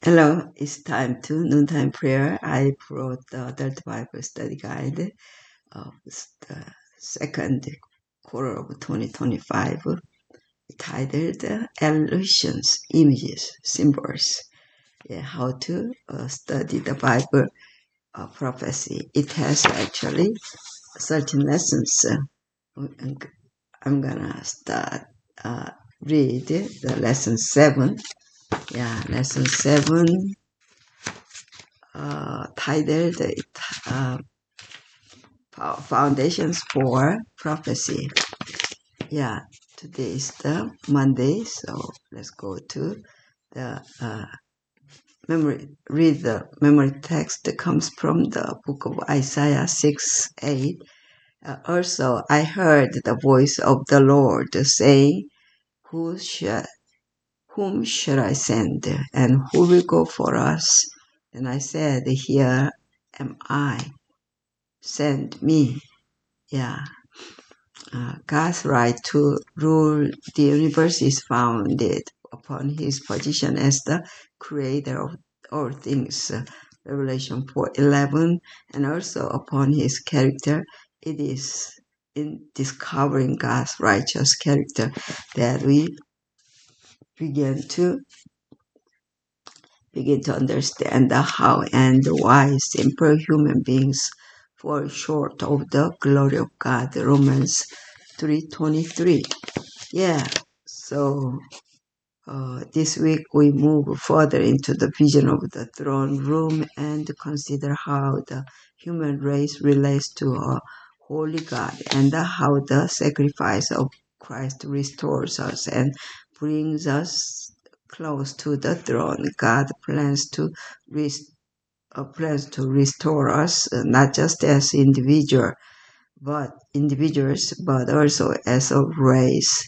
Hello, it's time to noontime prayer. I brought the Adult Bible Study Guide of the second quarter of 2025, titled Illusions, Images, Symbols. Yeah, how to study the Bible prophecy. It has actually 13 lessons. I'm gonna start read the lesson 7. Yeah, lesson 7 titled Foundations for Prophecy. Yeah, today is the Monday, so let's go to the read the memory text that comes from the book of Isaiah 6:8. Also, I heard the voice of the Lord saying, Who shall, whom shall I send, and who will go for us? And I said, Here am I, send me. Yeah. God's right to rule the universe is founded upon his position as the creator of all things, Revelation 4:11, and also upon his character. It is in discovering God's righteous character that we begin to understand the how and why simple human beings fall short of the glory of God. Romans 3:23. Yeah, so this week we move further into the vision of the throne room and consider how the human race relates to a holy God and how the sacrifice of Christ restores us and brings us close to the throne. God plans to restore us, not just as individuals, but also as a race,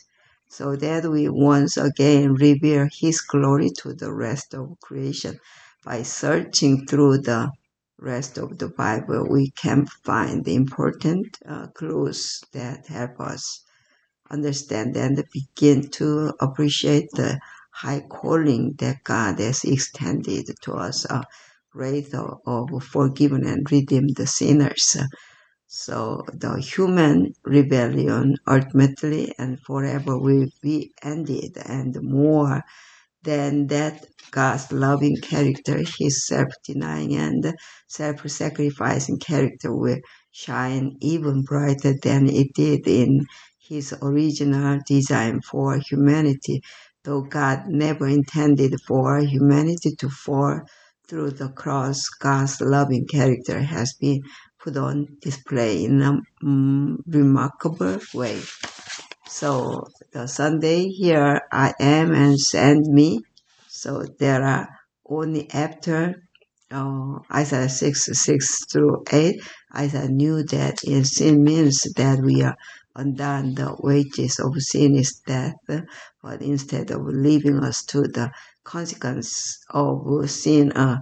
so that we once again reveal His glory to the rest of creation. By searching through the rest of the Bible, we can find the important clues that help us understand and begin to appreciate the high calling that God has extended to us, a wrath of forgiven and redeemed sinners. So the human rebellion ultimately and forever will be ended, and more than that, God's loving character, his self-denying and self-sacrificing character will shine even brighter than it did in his original design for humanity, though God never intended for humanity to fall through the cross. God's loving character has been put on display in a remarkable way. So the Sunday, here I am and send me. So there are only after Isaiah 6:6-8, Isaiah knew that in sin means that we are undone. The wages of sin is death, but instead of leaving us to the consequence of sin, a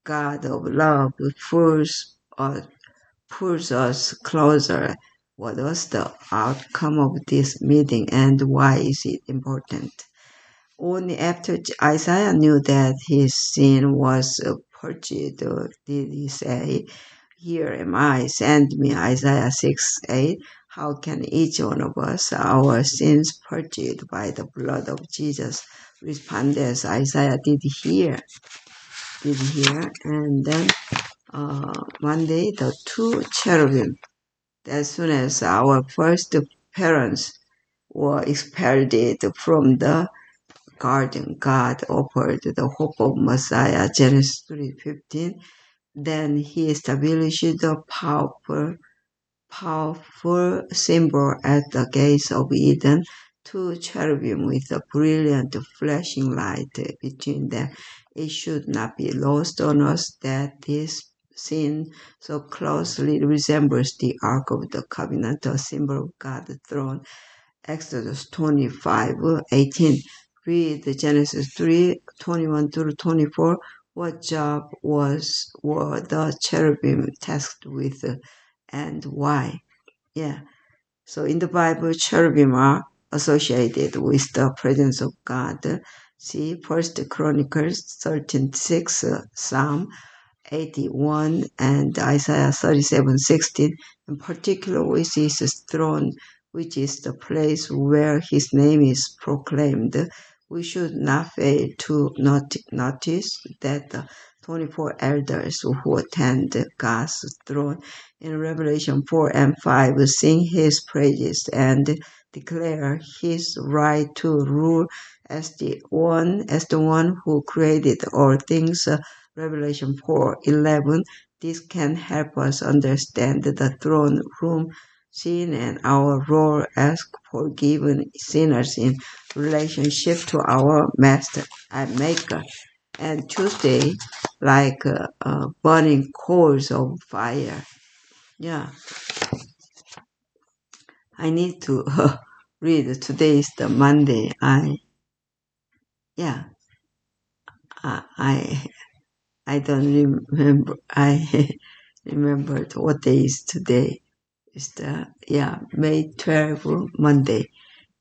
God of love pulls us closer. What was the outcome of this meeting and why is it important? Only after Isaiah knew that his sin was purged did he say, Here am I, send me, Isaiah 6:8. How can each one of us, our sins purged by the blood of Jesus, respond as Isaiah did here? And then Monday, the two cherubim. As soon as our first parents were expelled from the garden, God offered the hope of Messiah, Genesis 3:15. Then he established a powerful symbol at the gates of Eden, two cherubim with a brilliant flashing light between them. It should not be lost on us that this scene so closely resembles the Ark of the Covenant, a symbol of God's throne. Exodus 25:18. Read Genesis 3:21-24. What job were the cherubim tasked with, and why? Yeah. So in the Bible, cherubim are associated with the presence of God. See First Chronicles 13:6, Psalm 81, and Isaiah 37:16, in particular with his throne, which is the place where his name is proclaimed. We should not fail to notice that the 24 elders who attend God's throne in Revelation 4 and 5 sing his praises and declare his right to rule as the one who created all things. Revelation 4:11. This can help us understand the throne room scene and our role as forgiven sinners in relationship to our Master and Maker. And Tuesday, like burning coals of fire. Yeah, I need to read. Today is the Monday. Yeah, I I don't remember. I remembered what day is today. It's May 12, Monday.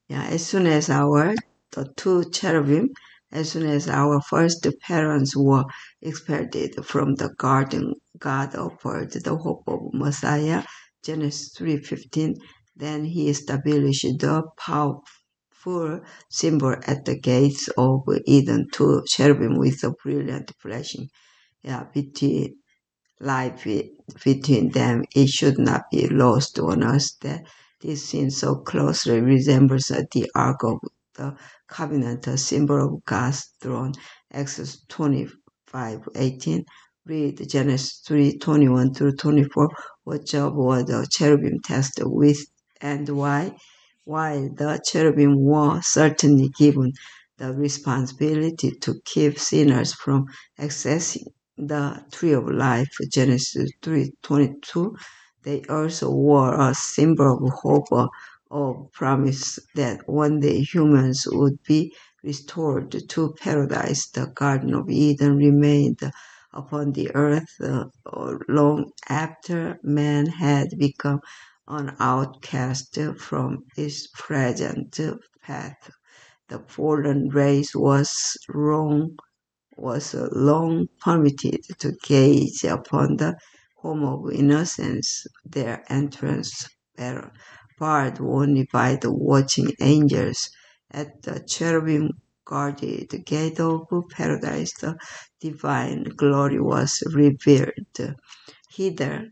Yeah, the two cherubim, as soon as our first parents were expelled from the garden, God offered the hope of Messiah, Genesis 3:15. Then he established the powerful symbol at the gates of Eden, two cherubim with a brilliant flashing. Yeah, life between them, it should not be lost on us that this scene so closely resembles the Ark of the Covenant, a symbol of God's throne. Exodus 25:18. Read Genesis 3:21 through 24. What job were the cherubim tasked with and why? While the cherubim were certainly given the responsibility to keep sinners from accessing the tree of life, Genesis 3:22, they also were a symbol of hope, of promise that one day humans would be restored to paradise. The Garden of Eden remained upon the earth long after man had become an outcast from its present path. The fallen race was long permitted to gaze upon the home of innocence, their entrance barred only by the watching angels. At the cherubim guarded gate of paradise, the divine glory was revealed. Hither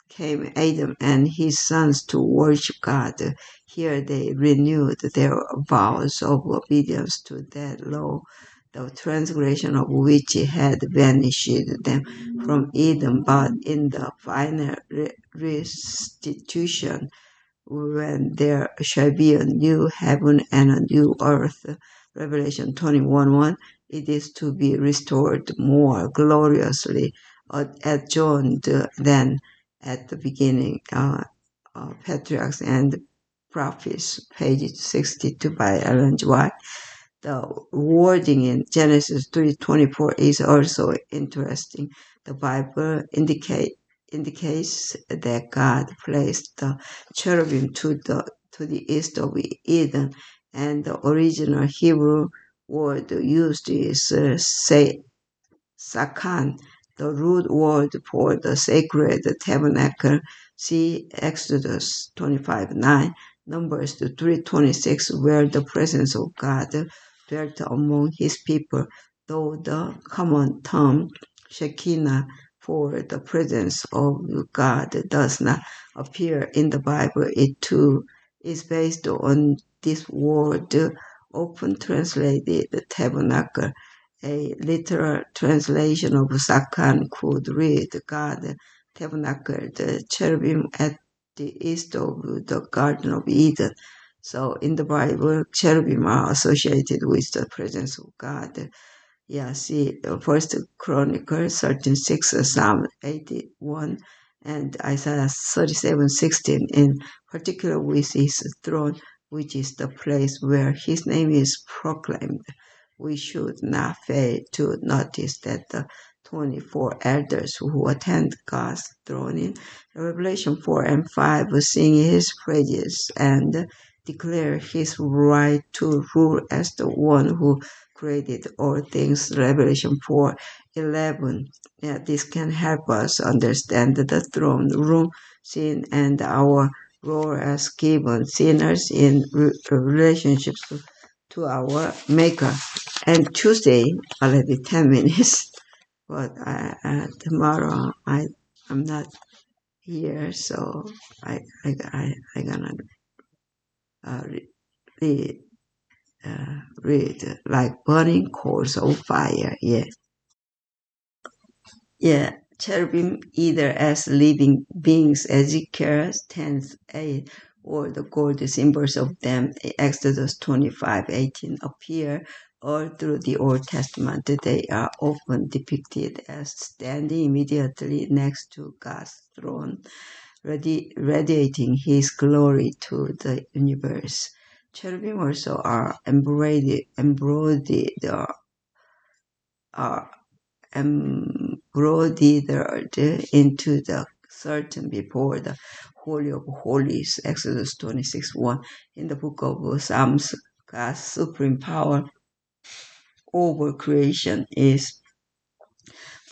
came Adam and his sons to worship God. Here they renewed their vows of obedience to that law, the transgression of which had banished them from Eden, but in the final restitution, when there shall be a new heaven and a new earth, Revelation 21:1, it is to be restored more gloriously adjourned than at the beginning. Patriarchs and Prophets, page 62 by Ellen White. The wording in Genesis 3:24 is also interesting. The Bible indicates that God placed the cherubim to the east of Eden, and the original Hebrew word used is sakan, the root word for the sacred tabernacle. See Exodus 25:9, Numbers 3:26, where the presence of God dwelt among his people, though the common term Shekinah for the presence of God does not appear in the Bible. It too is based on this word, often translated tabernacle. A literal translation of Sakan could read God tabernacled the cherubim at the east of the Garden of Eden. So in the Bible, cherubim are associated with the presence of God. Yeah, see, First Chronicles 13:6, Psalm 81, and Isaiah 37:16, in particular with his throne, which is the place where his name is proclaimed. We should not fail to notice that the 24 elders who attend God's throne in Revelation 4 and 5 sing his praises and declare his right to rule as the one who created all things, Revelation 4:11. Yeah, this can help us understand the throne room scene and our role as given sinners in relationships to our Maker. And Tuesday, already 10 minutes, but tomorrow I'm not here, so I gonna re- read, read like burning coals of fire. Yeah, yeah. Cherubim either as living beings, Ezekiel 10:8, or the gold symbols of them, Exodus 25:18, appear all through the Old Testament. They are often depicted as standing immediately next to God's throne, radiating His glory to the universe. Cherubim also are are embroidered into the curtain before the Holy of Holies, Exodus 26:1. In the book of Psalms, God's supreme power over creation is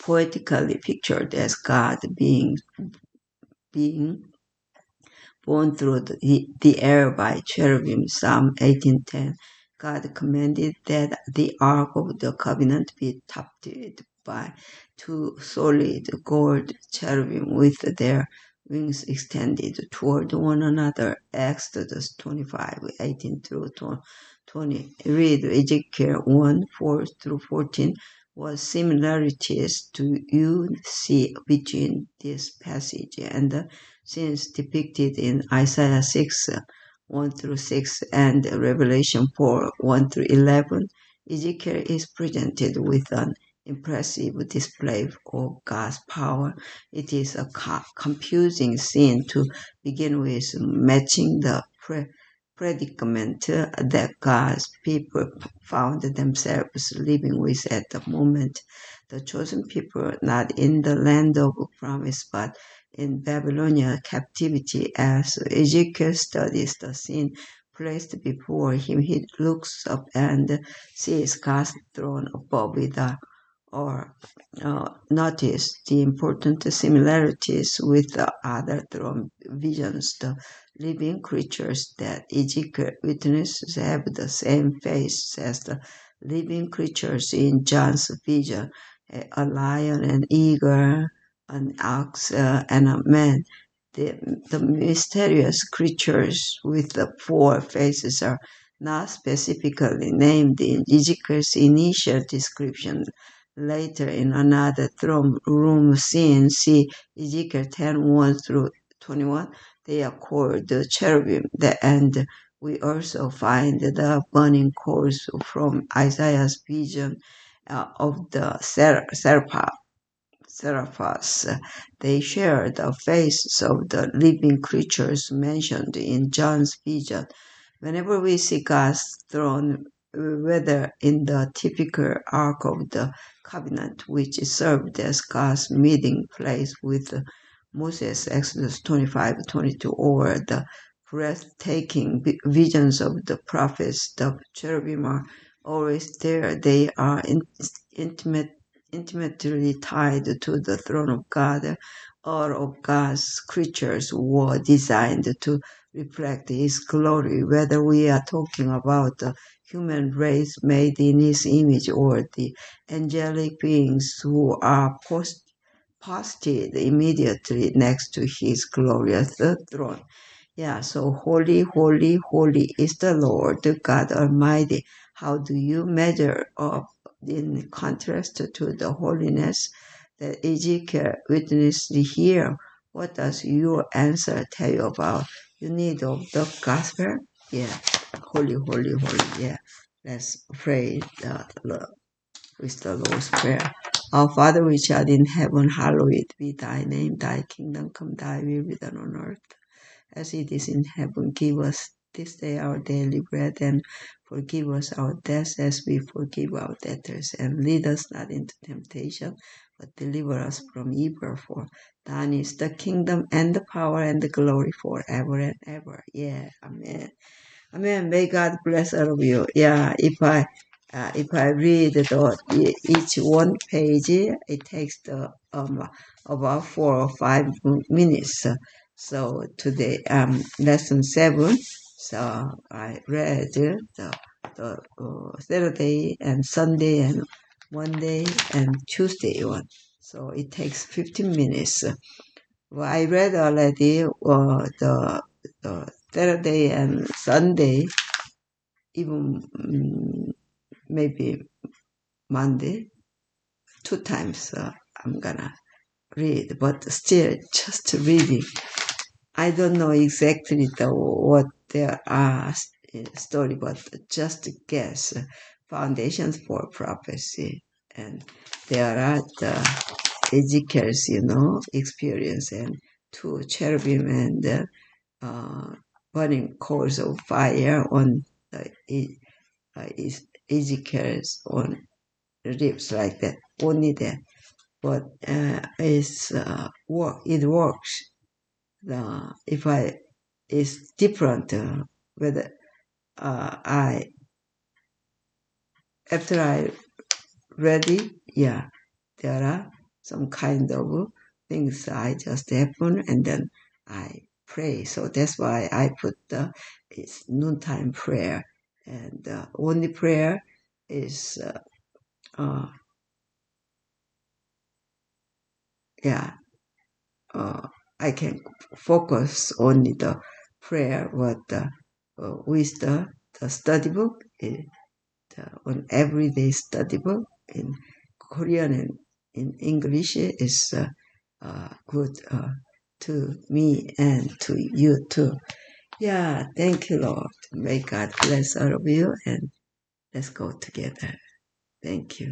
poetically pictured as God being borne through the air by cherubim. Psalm 18:10. God commanded that the Ark of the Covenant be topped by two solid gold cherubim with their wings extended toward one another. Exodus 25:18 through 20. Read Ezekiel 1:4-14. What similarities do you see between this passage and the scenes depicted in Isaiah 6:1-6 and Revelation 4:1-11? Ezekiel is presented with an impressive display of God's power. It is a confusing scene to begin with, matching the predicament that God's people found themselves living with at the moment. The chosen people, not in the land of promise, but in Babylonian captivity. As Ezekiel studies the scene placed before him, he looks up and sees God's throne above it, or notice the important similarities with the other throne visions. The living creatures that Ezekiel witnesses have the same face as the living creatures in John's vision: a lion, an eagle, an ox, and a man. The mysterious creatures with the four faces are not specifically named in Ezekiel's initial description. Later, in another throne room scene, see Ezekiel 10:1-21, they are called the cherubim, and we also find the burning coals from Isaiah's vision of the seraphs. They share the faces of the living creatures mentioned in John's vision. Whenever we see God's throne, whether in the typical Ark of the Covenant, which served as God's meeting place with Moses, Exodus 25:22, or the breathtaking visions of the prophets, the cherubim are always there. They are intimately tied to the throne of God. All of God's creatures were designed to reflect His glory, whether we are talking about the human race made in His image or the angelic beings who are posted immediately next to His glorious throne. Yeah, so holy, holy, holy is the Lord God Almighty. How do you measure up in contrast to the holiness that Ezekiel witnessed here? What does your answer tell you about you need of the gospel? Yeah, holy, holy, holy. Yeah, let's pray with the Lord's Prayer. Our Father which art in heaven, hallowed be thy name. Thy kingdom come, thy will be done on earth as it is in heaven. Give us this day our daily bread, and forgive us our debts as we forgive our debtors. And lead us not into temptation, but deliver us from evil. For thine is the kingdom and the power and the glory forever and ever. Yeah, amen. Amen. May God bless all of you. Yeah, if I if I read each one page, it takes about 4 or 5 minutes. So today, lesson 7. So I read the Saturday and Sunday and Monday and Tuesday one. So it takes 15 minutes. Well, I read already the Saturday and Sunday, even maybe Monday, 2 times I'm gonna read, but still just reading. I don't know exactly what there are story, but just guess. Foundations for prophecy, and there are the Ezekiel's, experience, and 2 cherubim and burning coals of fire on Ezekiel's on lips like that. Only that, but it works. If it's different whether I after I ready, yeah, there are some kind of things I just happen and then I pray. So that's why I put it's noontime prayer, and only prayer is yeah. I can focus only the prayer, but with the study book, on everyday study book in Korean and in English is good to me and to you too. Yeah, thank you, Lord. May God bless all of you, and let's go together. Thank you.